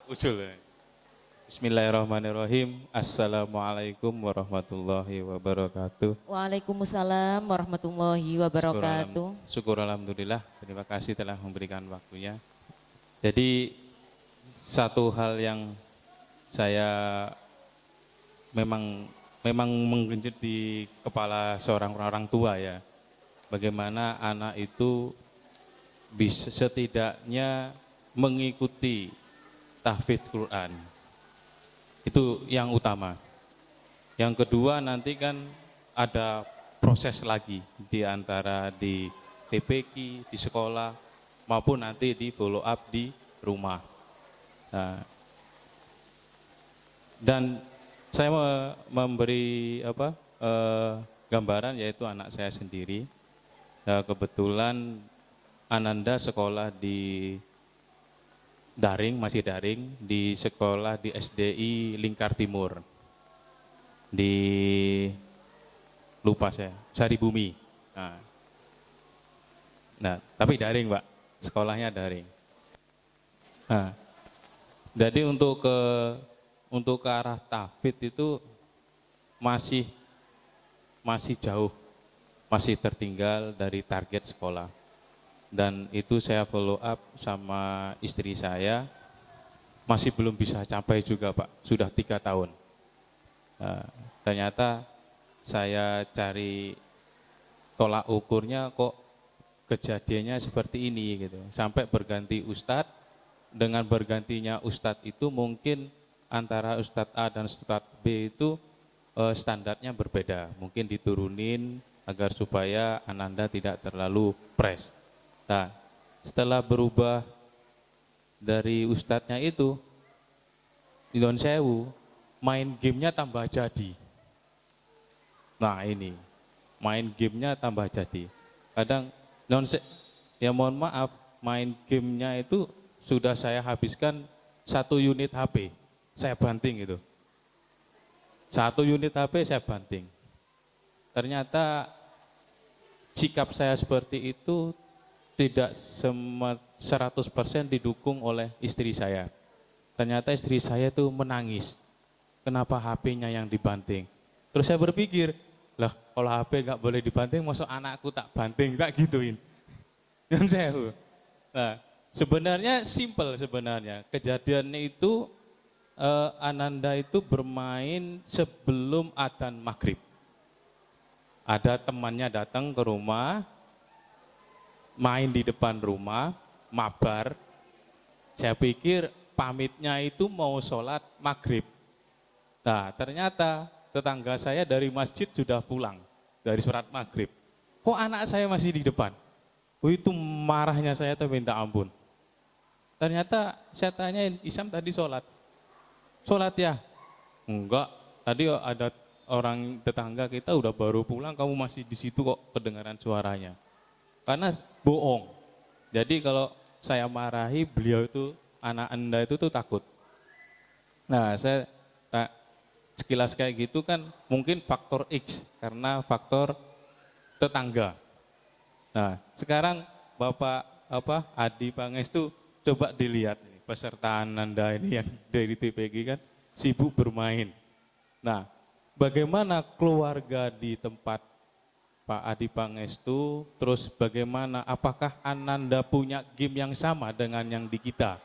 Usul. Bismillahirrahmanirrahim. Assalamualaikum warahmatullahi wabarakatuh. Waalaikumsalam warahmatullahi wabarakatuh. Syukur alhamdulillah. Terima kasih telah memberikan waktunya. Jadi satu hal yang saya memang menggenjot di kepala seorang orang tua ya. Bagaimana anak itu bisa setidaknya mengikuti tahfidz Quran. Itu yang utama. Yang kedua nanti kan ada proses lagi di antara di TPQ, di sekolah maupun nanti di follow up di rumah. Nah, dan saya memberi gambaran yaitu anak saya sendiri. Nah, kebetulan Ananda sekolah di masih daring di sekolah di SDI Lingkar Timur di lupa saya Saribumi. Nah, tapi daring Pak, sekolahnya daring. Nah, jadi untuk ke arah tahfidz itu masih jauh, masih tertinggal dari target sekolah. Dan itu saya follow up sama istri saya, masih belum bisa capai juga Pak, sudah 3 tahun. Ternyata saya cari tolak ukurnya kok kejadiannya seperti ini gitu. Sampai berganti ustadz, dengan bergantinya ustadz itu mungkin antara ustadz A dan ustadz B itu standarnya berbeda. Mungkin diturunin agar supaya Ananda tidak terlalu pres. Nah, setelah berubah dari ustadznya itu, Indon Sewu, main gamenya tambah jadi. Nah ini, main gamenya tambah jadi. Kadang, ya mohon maaf, main gamenya itu sudah saya habiskan 1 unit HP, saya banting itu. 1 unit HP saya banting. Ternyata sikap saya seperti itu tidak 100% didukung oleh istri saya. Ternyata istri saya itu menangis. Kenapa HP-nya yang dibanting? Terus saya berpikir, lah kalau HP nggak boleh dibanting, masuk anakku tak banting, tak gituin. Yang saya, nah sebenarnya simple sebenarnya. Kejadiannya itu Ananda itu bermain sebelum adzan maghrib. Ada temannya datang ke rumah, main di depan rumah, mabar. Saya pikir pamitnya itu mau sholat maghrib. Nah ternyata tetangga saya dari masjid sudah pulang dari sholat maghrib. Kok anak saya masih di depan? Itu marahnya saya tuh minta ampun. Ternyata saya tanyain, Isam tadi sholat? Sholat ya? Enggak, tadi ada orang tetangga kita udah baru pulang, kamu masih di situ kok kedengaran suaranya. Karena bohong. Jadi kalau saya marahi beliau itu, anak Anda itu tuh takut. Nah saya sekilas kayak gitu kan mungkin faktor X karena faktor tetangga. Nah sekarang Bapak Adi Pangestu coba dilihat nih, peserta Ananda ini yang dari TPG kan sibuk bermain. Nah bagaimana keluarga di tempat Pak Adi Pangestu, terus bagaimana, apakah Ananda punya game yang sama dengan yang di kita?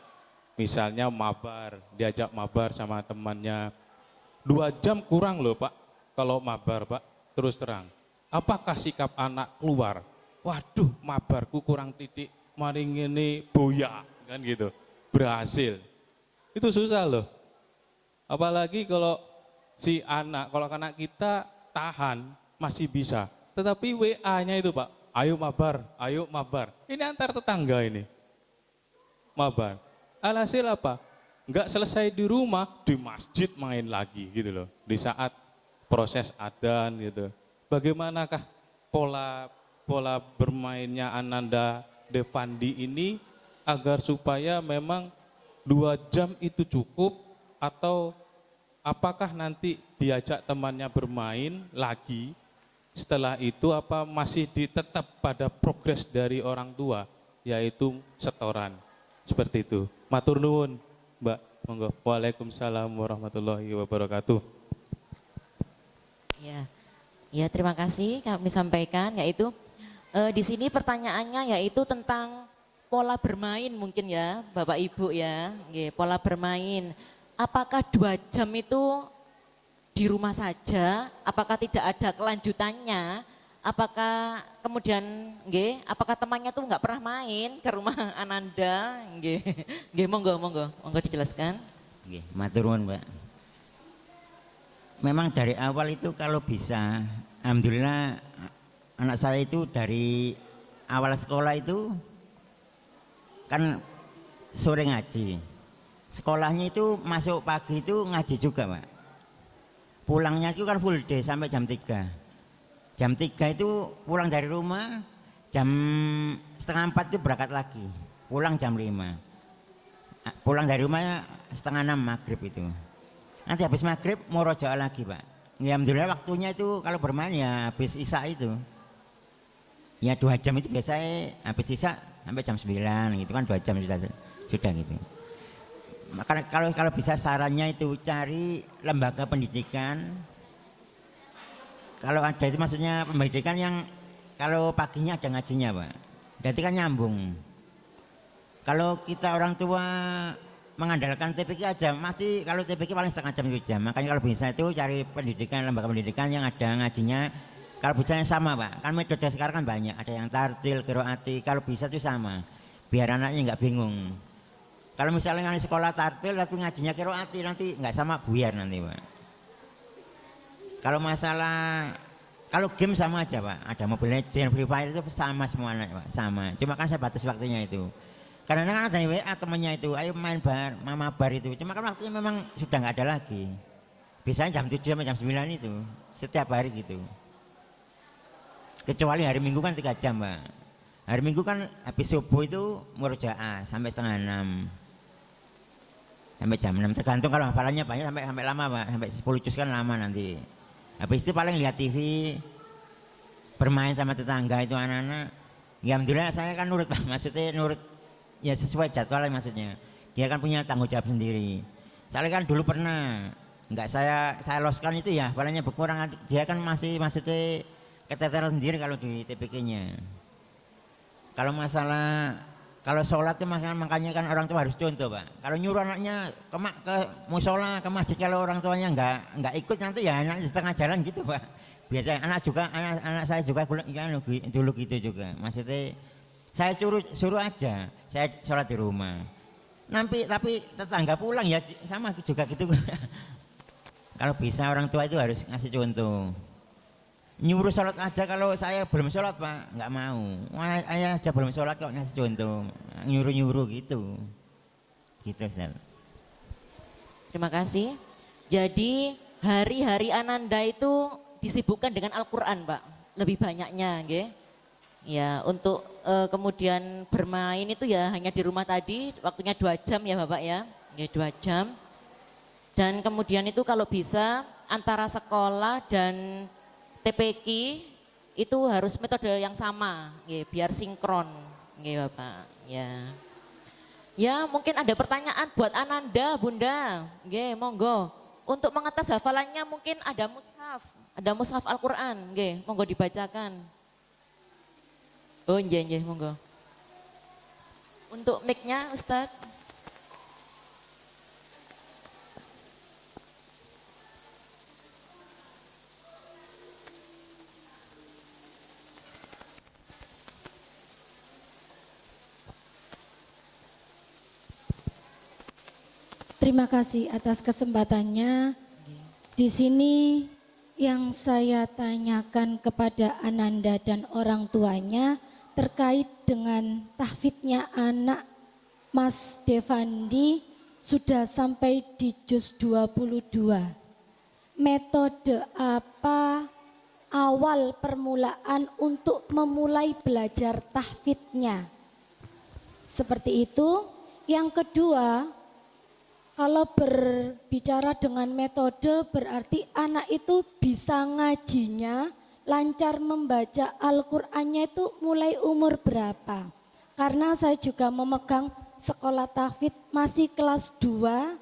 Misalnya mabar, diajak mabar sama temannya, 2 jam kurang loh Pak, kalau mabar Pak, terus terang. Apakah sikap anak keluar? Waduh mabarku kurang titik, mari ini boya, kan gitu, berhasil. Itu susah loh, apalagi kalau kalau anak kita tahan, masih bisa. Tetapi WA-nya itu Pak, ayo mabar. Ini antar tetangga ini, mabar. Alhasil apa? Enggak selesai di rumah, di masjid main lagi gitu loh. Di saat proses adzan gitu. Bagaimanakah pola bermainnya Ananda Devandi ini agar supaya memang 2 jam itu cukup, atau apakah nanti diajak temannya bermain lagi? Setelah itu apa masih tetap pada progres dari orang tua, yaitu setoran. Seperti itu. Matur nuwun, Mbak. Monggo. Waalaikumsalam warahmatullahi wabarakatuh. Ya, ya terima kasih kami sampaikan yaitu di sini pertanyaannya yaitu tentang pola bermain mungkin ya Bapak Ibu ya, nggih, pola bermain. Apakah 2 jam itu di rumah saja? Apakah tidak ada kelanjutannya? Apakah kemudian, nggih, apakah temannya tuh nggak pernah main ke rumah Ananda? Nggih, nggih, monggo dijelaskan. Nggih, matur nuwun, Mbak. Memang dari awal itu kalau bisa, alhamdulillah anak saya itu dari awal sekolah itu kan sore ngaji. Sekolahnya itu masuk pagi itu ngaji juga, Pak. Pulangnya itu kan full day sampai jam 3. Jam 3 itu pulang dari rumah, jam setengah 4 itu berangkat lagi. Pulang jam 5. Pulang dari rumahnya setengah 6 maghrib itu. Nanti habis maghrib mau rojaah lagi, Pak. Ya, alhamdulillah waktunya itu kalau bermain ya habis isya itu. Ya 2 jam itu biasanya habis isya sampai jam 9 gitu kan 2 jam sudah gitu. Maka kalau bisa sarannya itu cari lembaga pendidikan. Kalau ada itu maksudnya pendidikan yang kalau paginya ada ngajinya, Pak. Berarti kan nyambung. Kalau kita orang tua mengandalkan TPQ aja, pasti kalau TPQ paling setengah jam 1 jam. Makanya kalau bisa itu cari pendidikan, lembaga pendidikan yang ada ngajinya. Kalau bisa yang sama, Pak. Kan metode sekarang kan banyak. Ada yang tartil, qiraati. Kalau bisa itu sama. Biar anaknya nggak bingung. Kalau misalnya nggak sekolah tartil tapi ngajinya qiraati nanti nggak sama, buyar nanti, Pak. Kalau game sama aja, Pak. Ada Mobile Legends, Free Fire itu sama semua anak, Pak. Sama. Cuma kan saya batas waktunya itu. Karena kan ada WA temannya itu, ayo main bar, mama bar itu. Cuma kan waktunya memang sudah nggak ada lagi. Biasanya jam 7 sampai jam 9 itu. Setiap hari gitu. Kecuali hari Minggu kan 3 jam, Pak. Hari Minggu kan habis subuh itu murojaah sampai setengah 6. Sampai jam 6. Tergantung kalau hafalannya banyak sampai lama, Pak. Sampai 10 juz kan lama nanti. Habis itu paling lihat TV, bermain sama tetangga itu anak-anak. Ya alhamdulillah saya kan nurut, Pak. Maksudnya nurut ya sesuai jadwal maksudnya. Dia kan punya tanggung jawab sendiri. Saya kan dulu pernah enggak saya loskan itu ya, hafalannya berkurang. Dia kan masih maksudnya keteteran sendiri kalau di TPK-nya. Kalau masalah kalau sholat itu makanya kan orang tua harus contoh, Pak. Kalau nyuruh anaknya ke musola, ke masjid, kalau orang tuanya enggak ikut nanti ya anak di tengah jalan gitu, Pak. Biasanya anak saya juga dulu gitu juga. Maksudnya saya suruh aja, saya sholat di rumah. Tapi tetangga pulang ya sama juga gitu. Kalau bisa orang tua itu harus ngasih contoh. Nyuruh sholat aja, kalau saya belum sholat, Pak, nggak mau. Ayah aja belum sholat kok ngasih contoh, nyuruh gitu. Gitu, Ustaz. Terima kasih. Jadi hari-hari Ananda itu disibukkan dengan Al-Quran, Pak. Lebih banyaknya, nggih. Ya, untuk kemudian bermain itu ya hanya di rumah tadi, waktunya 2 jam ya Bapak ya. Ya 2 jam. Dan kemudian itu kalau bisa antara sekolah dan TPQ itu harus metode yang sama, nggih, biar sinkron, nggih Bapak. Ya. Ya, mungkin ada pertanyaan buat Ananda, Bunda. Nggih, monggo. Untuk mengetes hafalannya mungkin ada mushaf Al-Qur'an, nggih, monggo dibacakan. Oh, nggih, monggo. Untuk mic-nya Ustadz. Terima kasih atas kesempatannya. Di sini yang saya tanyakan kepada Ananda dan orang tuanya terkait dengan tahfidnya anak Mas Devandi sudah sampai di juz 22. Metode apa awal permulaan untuk memulai belajar tahfidnya? Seperti itu. Yang kedua, kalau berbicara dengan metode berarti anak itu bisa ngajinya, lancar membaca Al-Qur'annya itu mulai umur berapa? Karena saya juga memegang sekolah tahfidz masih kelas 2